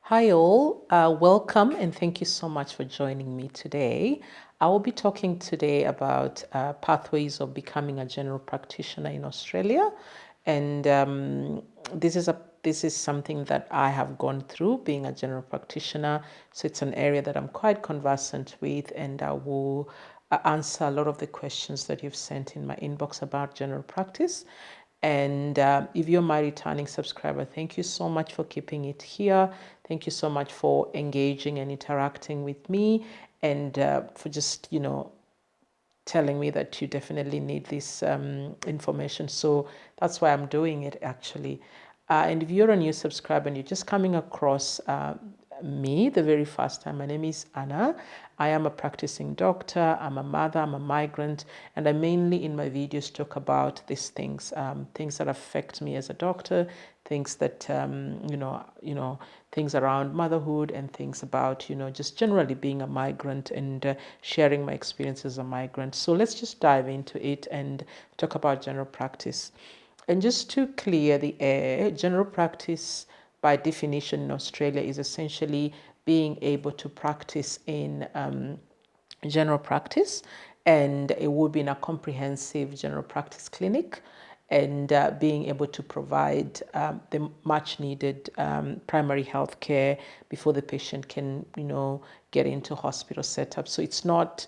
Hi all, welcome and thank you so much for joining me today. I will be talking today about pathways of becoming a general practitioner in Australia, and this is something that I have gone through being a general practitioner. So it's an area that I'm quite conversant with, and I will answer a lot of the questions that you've sent in my inbox about general practice. And if you're my returning subscriber, thank you so much for keeping it here. Thank you so much for engaging and interacting with me, and for just, telling me that you definitely need this information. So that's why I'm doing it actually. And if you're a new subscriber and you're just coming across me the very first time, my name is Anna. I am a practicing doctor, I'm a mother, I'm a migrant, and I mainly in my videos talk about these things, things that affect me as a doctor, things that, things around motherhood and things about, just generally being a migrant and sharing my experience as a migrant. So let's just dive into it and talk about general practice. And just to clear the air, general practice by definition in Australia is essentially being able to practice in general practice, and it would be in a comprehensive general practice clinic, and being able to provide the much needed primary health care before the patient can, get into hospital setup. So it's not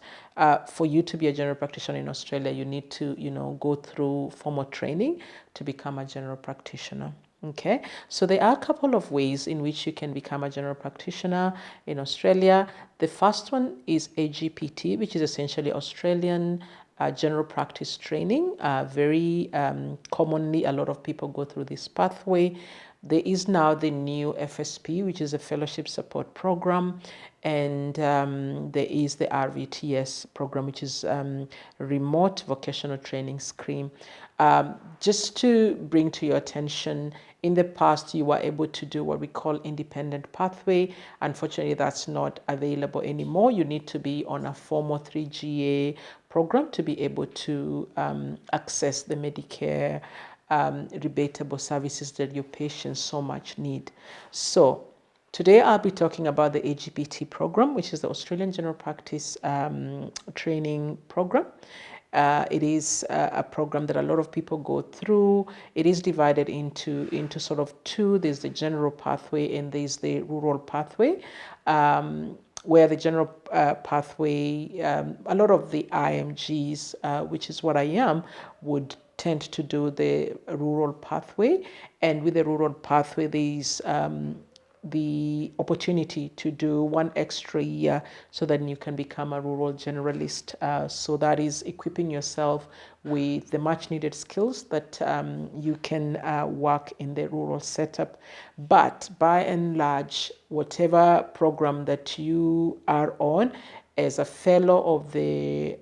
for you to be a general practitioner in Australia, you need to, go through formal training to become a general practitioner. Okay, so there are a couple of ways in which you can become a general practitioner in Australia. The first one is AGPT, which is essentially Australian general practice training. Very commonly, a lot of people go through this pathway. There is now the new FSP, which is a fellowship support program, and there is the RVTS program, which is remote vocational training scheme. Just to bring to your attention, in the past, you were able to do what we call independent pathway. Unfortunately, that's not available anymore. You need to be on a formal 3GA program to be able to access the Medicare rebatable services that your patients so much need. So today I'll be talking about the AGPT program, which is the Australian General Practice Training Program. It is a program that a lot of people go through. It is divided into sort of two. There's the general pathway and there's the rural pathway. Where the general pathway, a lot of the IMGs, which is what I am, would tend to do the rural pathway. And with the rural pathway, there's the opportunity to do one extra year so that you can become a rural generalist. So that is equipping yourself with the much needed skills that you can work in the rural setup. But by and large, whatever program that you are on as a fellow of the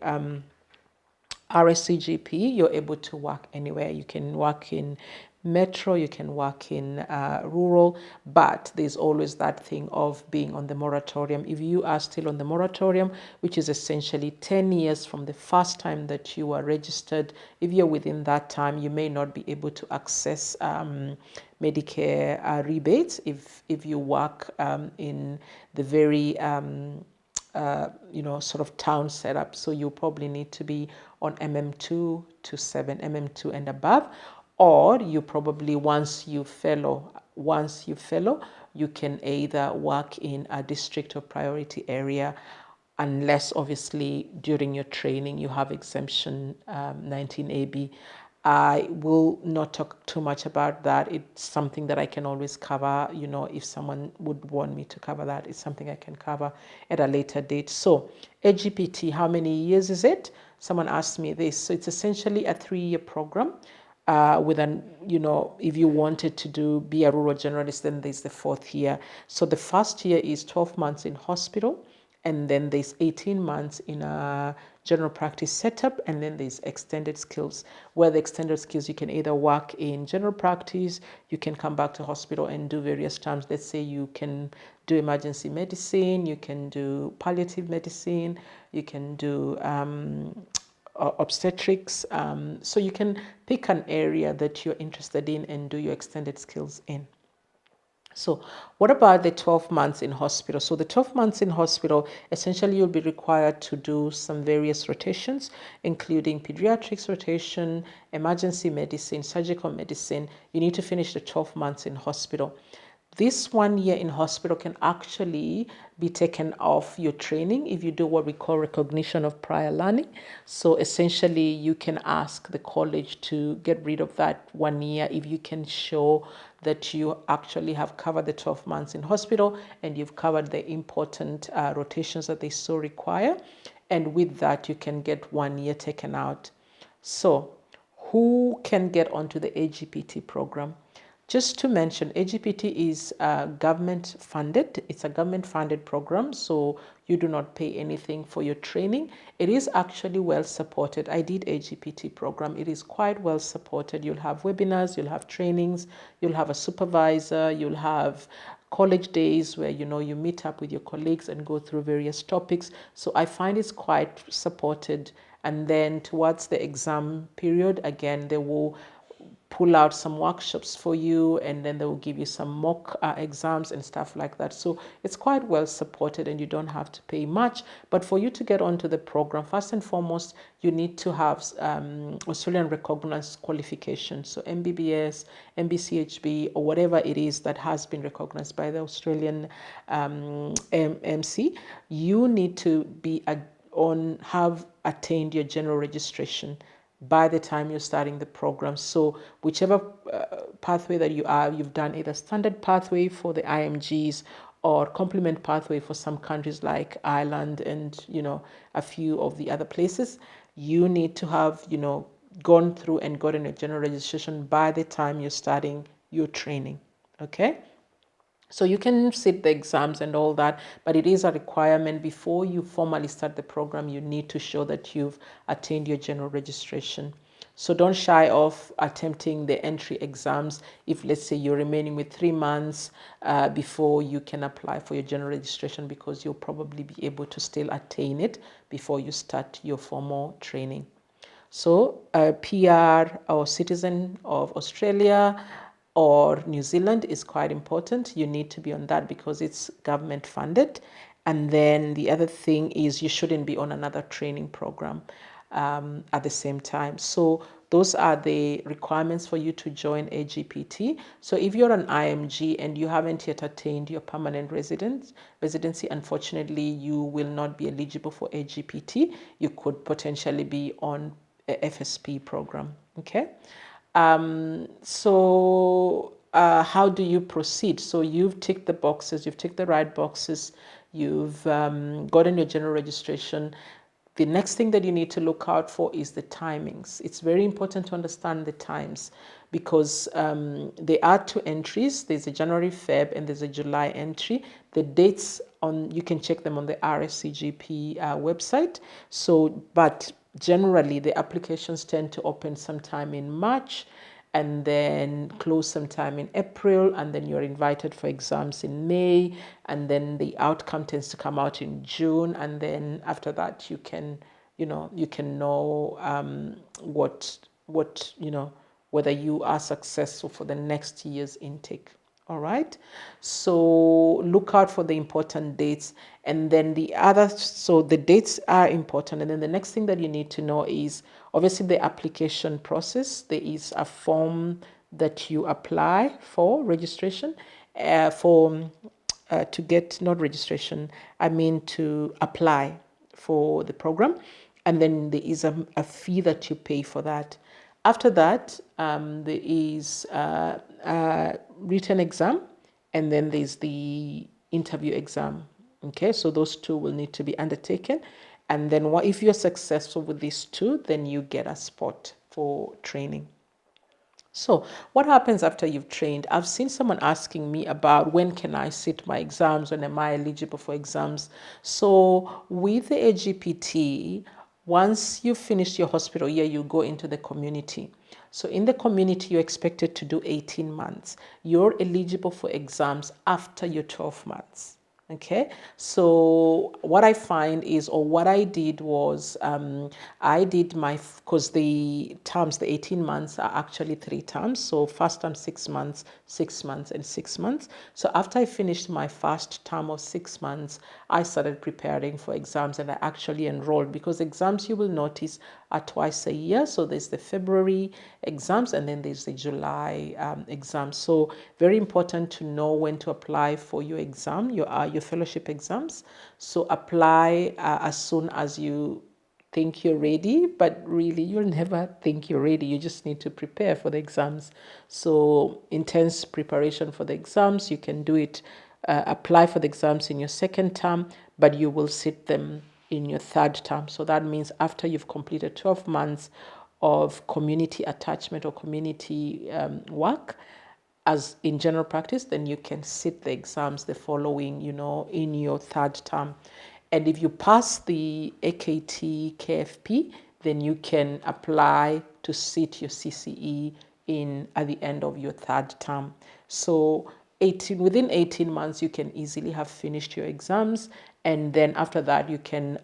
RACGP, you're able to work anywhere. You can work in metro, you can work in rural, but there's always that thing of being on the moratorium. If you are still on the moratorium, which is essentially 10 years from the first time that you were registered, if you're within that time, you may not be able to access Medicare rebates if you work in the very sort of town setup. So you probably need to be on MM2 to 7, MM2 and above, or you probably, once you fellow, you can either work in a district or priority area, unless obviously during your training you have exemption 19AB. I will not talk too much about that. It's something that I can always cover. If someone would want me to cover that, it's something I can cover at a later date. So AGPT, how many years is it? Someone asked me this. So it's essentially a 3-year program. With an, if you wanted to be a rural generalist, then there's the 4th year. So the first year is 12 months in hospital, and then there's 18 months in a general practice setup, and then there's extended skills, where the extended skills, you can either work in general practice, you can come back to hospital and do various terms. Let's say you can do emergency medicine, you can do palliative medicine, you can do obstetrics. So you can pick an area that you're interested in and do your extended skills in. So what about the 12 months in hospital? So the 12 months in hospital, essentially you'll be required to do some various rotations, including pediatrics rotation, emergency medicine, surgical medicine. You need to finish the 12 months in hospital. This 1 year in hospital can actually be taken off your training if you do what we call recognition of prior learning. So essentially, you can ask the college to get rid of that 1 year if you can show that you actually have covered the 12 months in hospital and you've covered the important rotations that they so require. And with that, you can get 1 year taken out. So who can get onto the AGPT program? Just to mention, AGPT is government funded. It's a government funded program, so you do not pay anything for your training. It is actually well supported. I did AGPT program. It is quite well supported. You'll have webinars, you'll have trainings, you'll have a supervisor, you'll have college days where you meet up with your colleagues and go through various topics. So I find it's quite supported. And then towards the exam period, again, they will pull out some workshops for you, and then they will give you some mock exams and stuff like that. So it's quite well supported and you don't have to pay much. But for you to get onto the program, first and foremost, you need to have Australian recognized qualifications. So MBBS, MBCHB, or whatever it is that has been recognized by the Australian MC. You need to be have attained your general registration by the time you're starting the program. So whichever pathway that you've done either standard pathway for the IMGs or complement pathway for some countries like Ireland and a few of the other places, you need to have gone through and gotten a general registration by the time you're starting your training. Okay. So you can sit the exams and all that, but it is a requirement before you formally start the program. You need to show that you've attained your general registration. So don't shy off attempting the entry exams if, let's say, you're remaining with 3 months before you can apply for your general registration, because you'll probably be able to still attain it before you start your formal training. So a PR or citizen of Australia or New Zealand is quite important. You need to be on that because it's government funded. And then the other thing is you shouldn't be on another training program at the same time. So those are the requirements for you to join AGPT. So if you're an IMG and you haven't yet attained your permanent residency, unfortunately, you will not be eligible for AGPT. You could potentially be on a FSP program. Okay. So how do you proceed? So you've ticked the boxes, you've ticked the right boxes, you've gotten your general registration. The next thing that you need to look out for is the timings. It's very important to understand the times because there are 2 entries. There's a January, Feb, and there's a July entry. The dates you can check them on the RACGP website. So, but generally the applications tend to open sometime in March and then close sometime in April, and then you're invited for exams in May, and then the outcome tends to come out in June, and then after that you can know whether you are successful for the next year's intake. All right, so look out for the important dates, and then so the dates are important, and then the next thing that you need to know is obviously the application process. There is a form that you apply for registration, to get, not registration, I mean to apply for the program, and then there is a fee that you pay for that. After that, there is a written exam, and then there's the interview exam. Okay, so those 2 will need to be undertaken. And then if you're successful with these 2, then you get a spot for training. So what happens after you've trained? I've seen someone asking me about when can I sit my exams, when am I eligible for exams? So with the AGPT, once you finish your hospital year, you go into the community. So in the community, you're expected to do 18 months. You're eligible for exams after your 12 months. Okay, so what I find is, or what I did was, I did because the terms, the 18 months are actually 3 terms. So first term, 6 months, 6 months, and 6 months. So after I finished my first term of 6 months, I started preparing for exams, and I actually enrolled, because exams, you will notice, are twice a year. So there's the February exams, and then there's the July exams. So very important to know when to apply for your exam, your fellowship exams. So apply as soon as you think you're ready, but really you'll never think you're ready. You just need to prepare for the exams. So intense preparation for the exams. You can do it, apply for the exams in your second term, but you will sit them in your third term. So that means after you've completed 12 months of community attachment or community work, as in general practice, then you can sit the exams the following, in your third term. And if you pass the AKT KFP, then you can apply to sit your CCE at the end of your third term. So within 18 months, you can easily have finished your exams. And then after that, you can,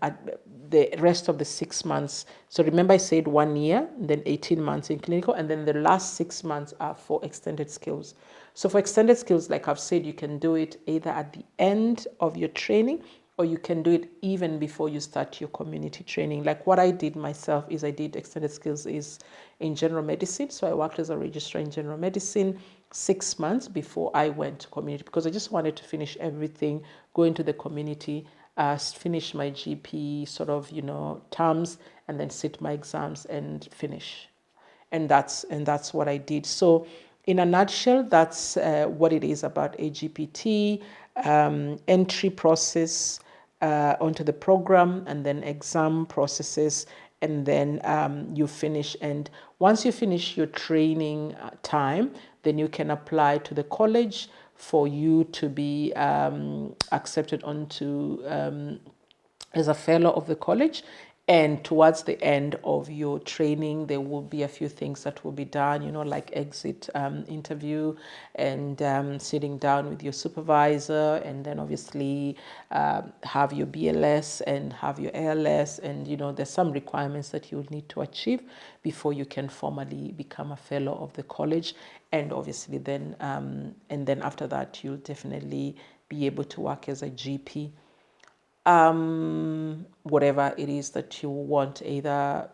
the rest of the 6 months. So remember, I said 1 year, then 18 months in clinical, and then the last 6 months are for extended skills. So for extended skills, like I've said, you can do it either at the end of your training, or you can do it even before you start your community training. Like what I did myself is I did extended skills is in general medicine. So I worked as a registrar in general medicine 6 months before I went to community, because I just wanted to finish everything, go into the community, finish my GP sort of, terms, and then sit my exams and finish. And that's what I did. So in a nutshell, that's what it is about AGPT, entry process onto the program, and then exam processes, and then you finish. And once you finish your training time, then you can apply to the college for you to be accepted onto as a fellow of the college. And towards the end of your training, there will be a few things that will be done, like exit interview, and sitting down with your supervisor, and then obviously have your BLS and have your ALS. And, there's some requirements that you will need to achieve before you can formally become a fellow of the college. And obviously then, and then after that, you'll definitely be able to work as a GP. Whatever it is that you want, either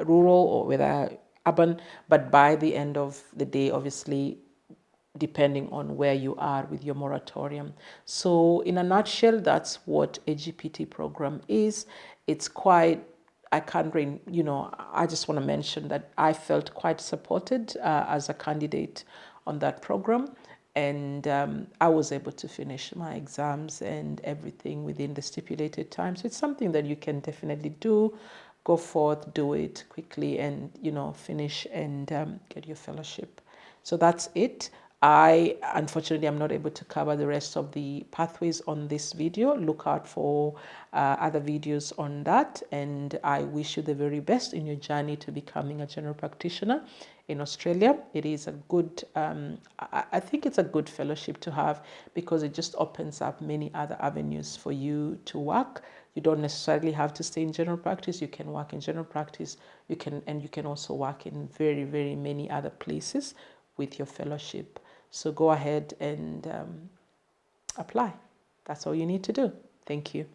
rural or whether urban, but by the end of the day, obviously, depending on where you are with your moratorium. So in a nutshell, that's what a GPT program is. It's quite, I can't really, I just want to mention that I felt quite supported as a candidate on that program. And I was able to finish my exams and everything within the stipulated time. So it's something that you can definitely do. Go forth, do it quickly, and finish and get your fellowship. So that's it. Unfortunately, I'm not able to cover the rest of the pathways on this video. Look out for other videos on that. And I wish you the very best in your journey to becoming a general practitioner in Australia. It is a good, I think it's a good fellowship to have, because it just opens up many other avenues for you to work. You don't necessarily have to stay in general practice. You can work in general practice. You can also work in very, very many other places with your fellowship. So go ahead and apply. That's all you need to do. Thank you.